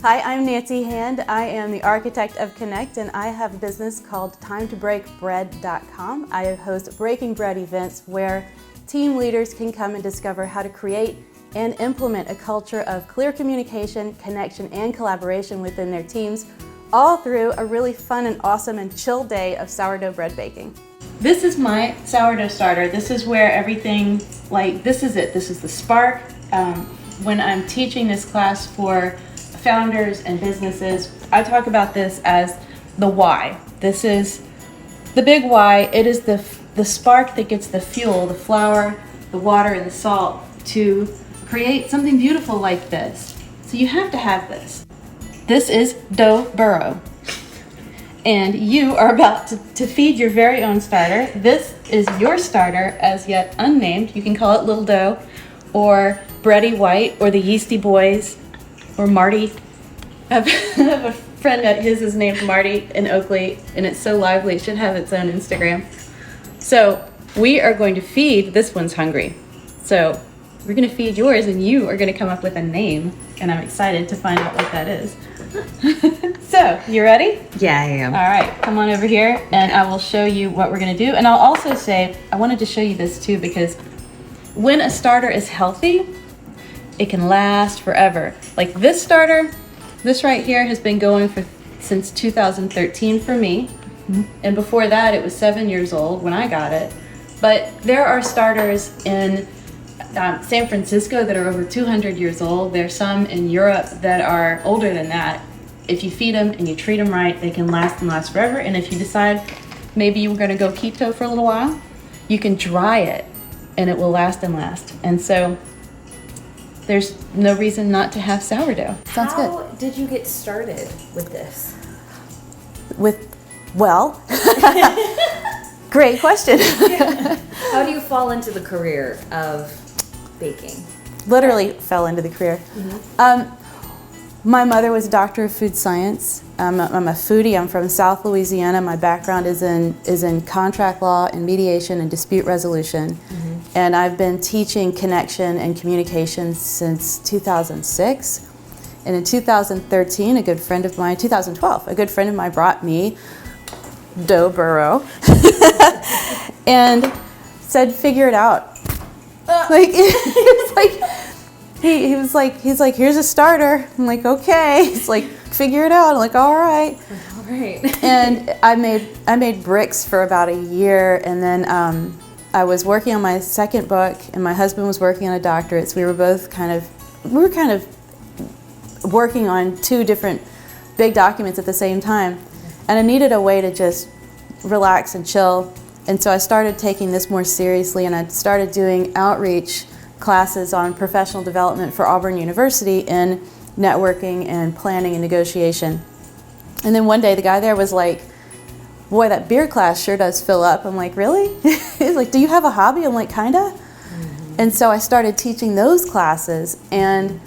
Hi, I'm Nancy Hand. I am the architect of Connect, and I have a business called TimeToBreakBread.com. I host breaking bread events where team leaders can come and discover how to create and implement a culture of clear communication, connection, and collaboration within their teams, all through a really fun and awesome and chill day of sourdough bread baking. This is my sourdough starter. This is where everything, this is it. This is the spark. When I'm teaching this class for founders and businesses, I talk about this as the why. This is the big why. It is the spark that gets the fuel, the flour, the water, and the salt to create something beautiful like this. So you have to have this. This is dough burrow. And you are about to feed your very own starter. This is your starter, as yet unnamed. You can call it Little Dough, or Bready White, or the Yeasty Boys, or Marty. I have a friend that his is named Marty in Oakley, and it's so lively, it should have its own Instagram. So we are going to feed, this one's hungry. So we're going to feed yours, and you are going to come up with a name, and I'm excited to find out what that is. So, you ready? Yeah, I am. All right, come on over here, and I will show you what we're going to do. And I'll also say, I wanted to show you this too, because when a starter is healthy, it can last forever. Like this starter, this right here has been going since 2013 for me. Mm-hmm. And before that, it was 7 years old when I got it. But there are starters in San Francisco that are over 200 years old. There's some in Europe that are older than that. If you feed them and you treat them right, they can last and last forever. And if you decide maybe you were going to go keto for a little while, you can dry it and it will last and last. And so there's no reason not to have sourdough. Sounds good. How did you get started with this? Great question. Yeah. How do you fall into the career of baking? Literally fell into the career. Mm-hmm. My mother was a doctor of food science. I'm a foodie. I'm from South Louisiana. My background is in contract law and mediation and dispute resolution. Mm-hmm. And I've been teaching connection and communication since 2006. And in 2013, 2012, a good friend of mine brought me dough burrow and said, figure it out. He's like, here's a starter. I'm like, okay. He's like, figure it out. I'm like, all right. All right. And I made bricks for about a year, and then I was working on my second book, and my husband was working on a doctorate. So we were kind of working on two different big documents at the same time, and I needed a way to just relax and chill. And so I started taking this more seriously, and I started doing outreach classes on professional development for Auburn University in networking and planning and negotiation. And then one day the guy there was like, boy, that beer class sure does fill up. I'm like, really? He's like, do you have a hobby? I'm like, kinda. Mm-hmm. And so I started teaching those classes, and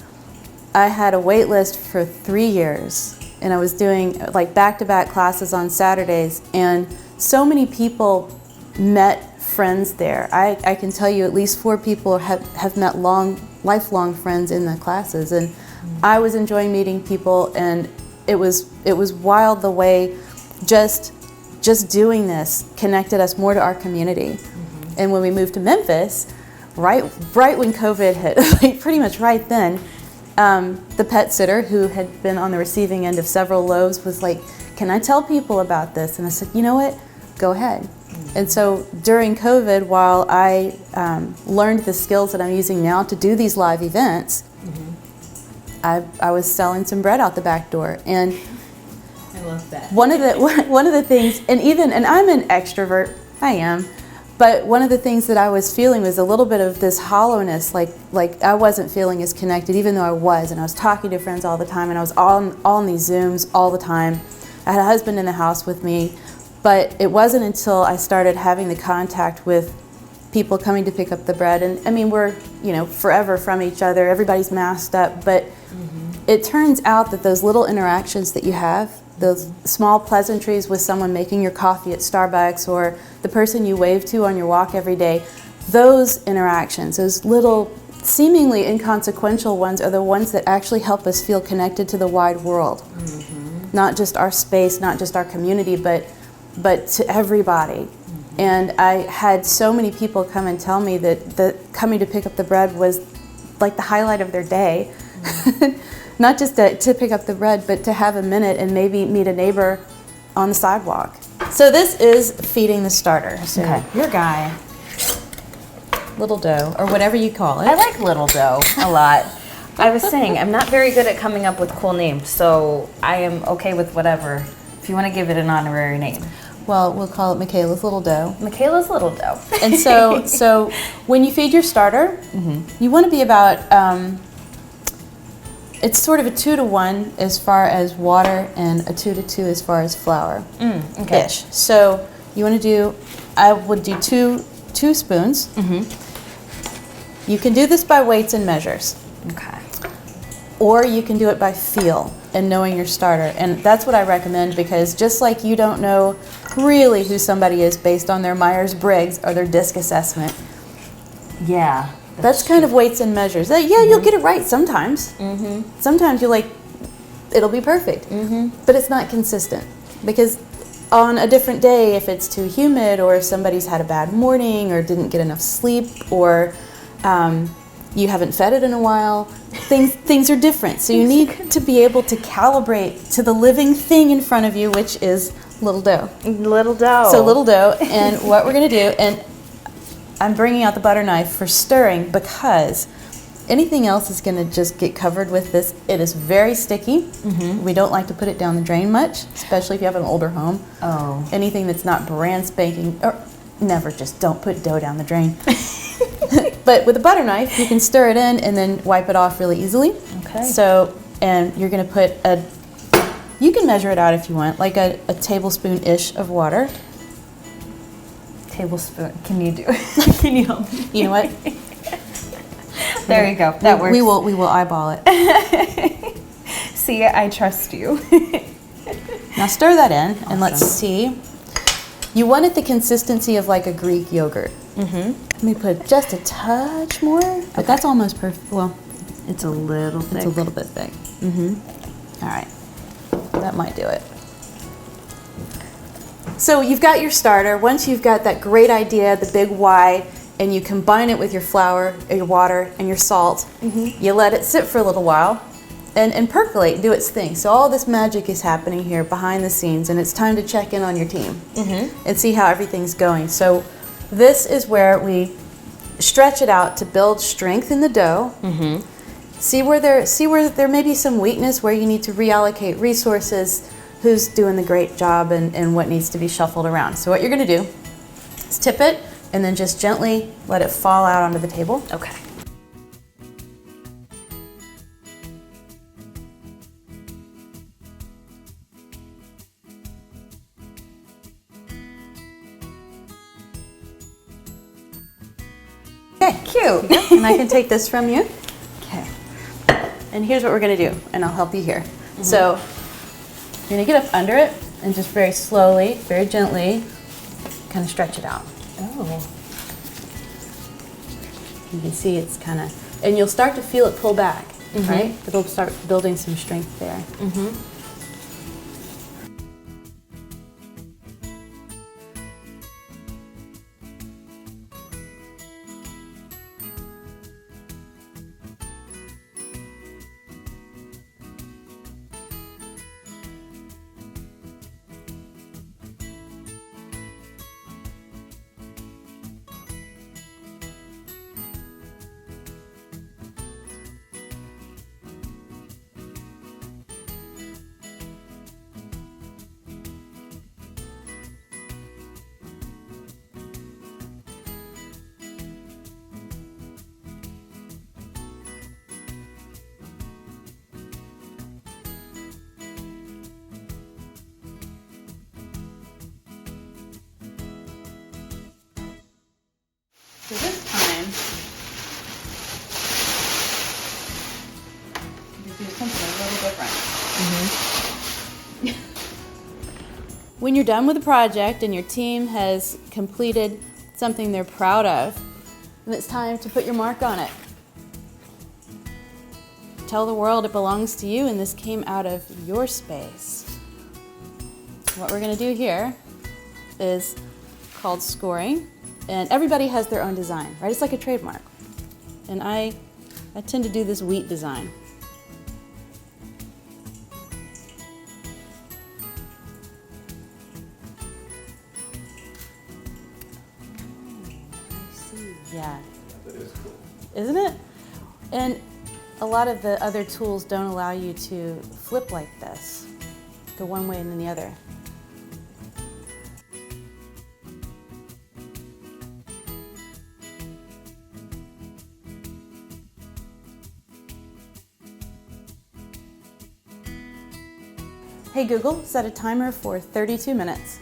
I had a wait list for 3 years, and I was doing like back-to-back classes on Saturdays, and so many people met friends there. I can tell you at least 4 people have met lifelong friends in the classes, and I was enjoying meeting people, and it was wild the way just doing this connected us more to our community. Mm-hmm. And when we moved to Memphis, right when COVID hit, like pretty much right then, the pet sitter who had been on the receiving end of several loaves was like, can I tell people about this? And I said, you know what, go ahead. And so during COVID, while I learned the skills that I'm using now to do these live events, mm-hmm. I was selling some bread out the back door. And I love that. One of the things, and I'm an extrovert, I am, but one of the things that I was feeling was a little bit of this hollowness, like I wasn't feeling as connected, even though I was, and I was talking to friends all the time, and I was all in these Zooms all the time. I had a husband in the house with me. But it wasn't until I started having the contact with people coming to pick up the bread, and I mean, we're forever from each other, everybody's masked up, but mm-hmm. It turns out that those little interactions that you have, those small pleasantries with someone making your coffee at Starbucks, or the person you wave to on your walk every day, those interactions, those little seemingly inconsequential ones are the ones that actually help us feel connected to the wide world. Not just our space, not just our community, but to everybody. And I had so many people come and tell me that coming to pick up the bread was like the highlight of their day. Not just to pick up the bread, but to have a minute and maybe meet a neighbor on the sidewalk. So this is feeding the starter. So your guy, little dough, or whatever you call it. I like little dough a lot. I was saying, I'm not very good at coming up with cool names, so I am okay with whatever. If you want to give it an honorary name. Well, we'll call it Mikhayla's Little Dough. Mikhayla's Little Dough. And so when you feed your starter, you want to be about, it's sort of a 2 to 1 as far as water and a 2 to 2 as far as flour. Ish. So you want to do, I would do two spoons. You can do this by weights and measures. Okay. Or you can do it by feel and knowing your starter. And that's what I recommend, because just like you don't know really who somebody is based on their Myers-Briggs or their DISC assessment. Yeah. That's kind of weights and measures. Yeah, you'll get it right sometimes. Sometimes it'll be perfect. But it's not consistent. Because on a different day, if it's too humid, or if somebody's had a bad morning, or didn't get enough sleep, or you haven't fed it in a while, things are different. So you need to be able to calibrate to the living thing in front of you, which is little dough. Little dough. So little dough, and what we're going to do, and I'm bringing out the butter knife for stirring, because anything else is going to just get covered with this. It is very sticky. We don't like to put it down the drain much, especially if you have an older home. Anything that's not brand spanking, or never, just don't put dough down the drain. But with a butter knife, you can stir it in and then wipe it off really easily. Okay. So, and you're going to put you can measure it out if you want, like a tablespoon-ish of water. Tablespoon. Can you do it? Can you help me? You know what? There you go. That works. We will eyeball it. See, I trust you. Now stir that in, and let's see. You want it the consistency of like a Greek yogurt. Let me put just a touch more, but that's almost perfect. Well, it's a little thick. It's a little bit thick. All right, that might do it. So you've got your starter. Once you've got that great idea, the big why, and you combine it with your flour, your water, and your salt, you let it sit for a little while and percolate, do its thing. So all this magic is happening here behind the scenes, and it's time to check in on your team and see how everything's going. So this is where we stretch it out to build strength in the dough. See where there may be some weakness, where you need to reallocate resources, who's doing the great job, and what needs to be shuffled around. So what you're going to do is tip it and then just gently let it fall out onto the table. Okay. Okay, cute. And I can take this from you. Okay. And here's what we're going to do, and I'll help you here. So you're going to get up under it and just very slowly, very gently, kind of stretch it out. You can see it's kind of, and you'll start to feel it pull back, right? It'll start building some strength there. So this time, you do something a little different. When you're done with the project and your team has completed something they're proud of, then it's time to put your mark on it. tell the world it belongs to you and this came out of your space. What we're gonna do here is called scoring, and everybody has their own design, right? It's like a trademark. And I tend to do this wheat design. Yeah. That is cool. Isn't it? And a lot of the other tools don't allow you to flip like this, go one way and then the other. Hey Google, set a timer for 32 minutes.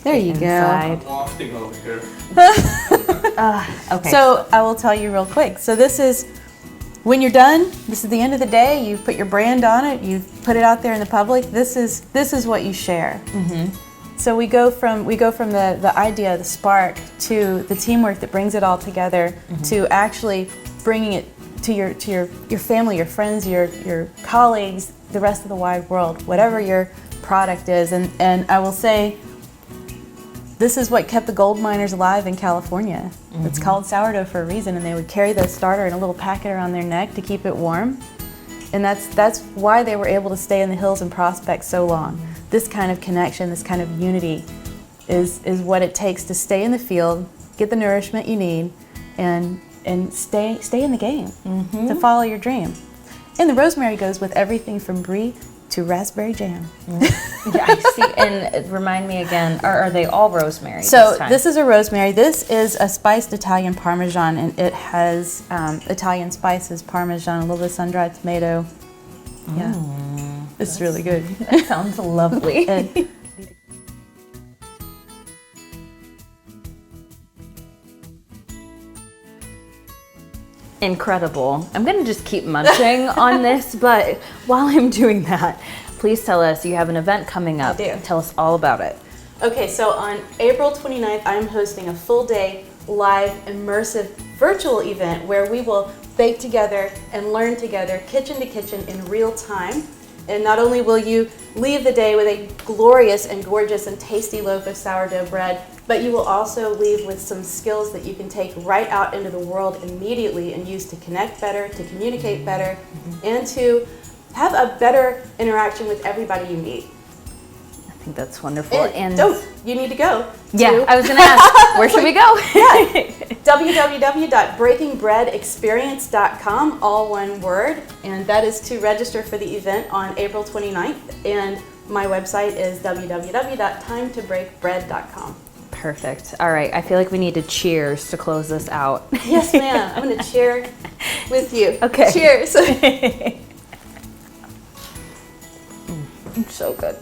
There you go. I'm wafting over here. Okay. So I will tell you real quick. So this is, when you're done, this is the end of the day, you've put your brand on it, you've put it out there in the public, this is what you share. Mm-hmm. So we go from the idea, the spark, to the teamwork that brings it all together, mm-hmm. to actually bringing it to your family, your friends, your colleagues, the rest of the wide world, whatever your product is. And I will say, this is what kept the gold miners alive in California. Mm-hmm. It's called sourdough for a reason, and they would carry the starter in a little packet around their neck to keep it warm. And that's why they were able to stay in the hills and prospect so long. This kind of connection, this kind of unity is what it takes to stay in the field, get the nourishment you need, and stay in the game, mm-hmm. to follow your dream. And the rosemary goes with everything from brie to raspberry jam. Mm-hmm. Yeah, I see. And remind me again, are they all rosemary? So this is a rosemary. This is a spiced Italian Parmesan, and it has Italian spices, Parmesan, a little bit of sun-dried tomato. Yeah, it's really good. That sounds lovely. Incredible. I'm going to just keep munching on this, but while I'm doing that, please tell us, you have an event coming up. I do. Tell us all about it. Okay, so on April 29th, I'm hosting a full-day, live, immersive, virtual event where we will bake together and learn together, kitchen to kitchen, in real time. And not only will you leave the day with a glorious and gorgeous and tasty loaf of sourdough bread, but you will also leave with some skills that you can take right out into the world immediately and use to connect better, to communicate better, and to have a better interaction with everybody you meet. I think that's wonderful. And you need to go. Yeah, I was going to ask, where should we go? Yeah, www.breakingbreadexperience.com, all one word, and that is to register for the event on April 29th. And my website is www.timetobreakbread.com. Perfect. All right, I feel like we need to cheers to close this out. Yes, ma'am. I'm going to cheer with you. Okay. Cheers. So good.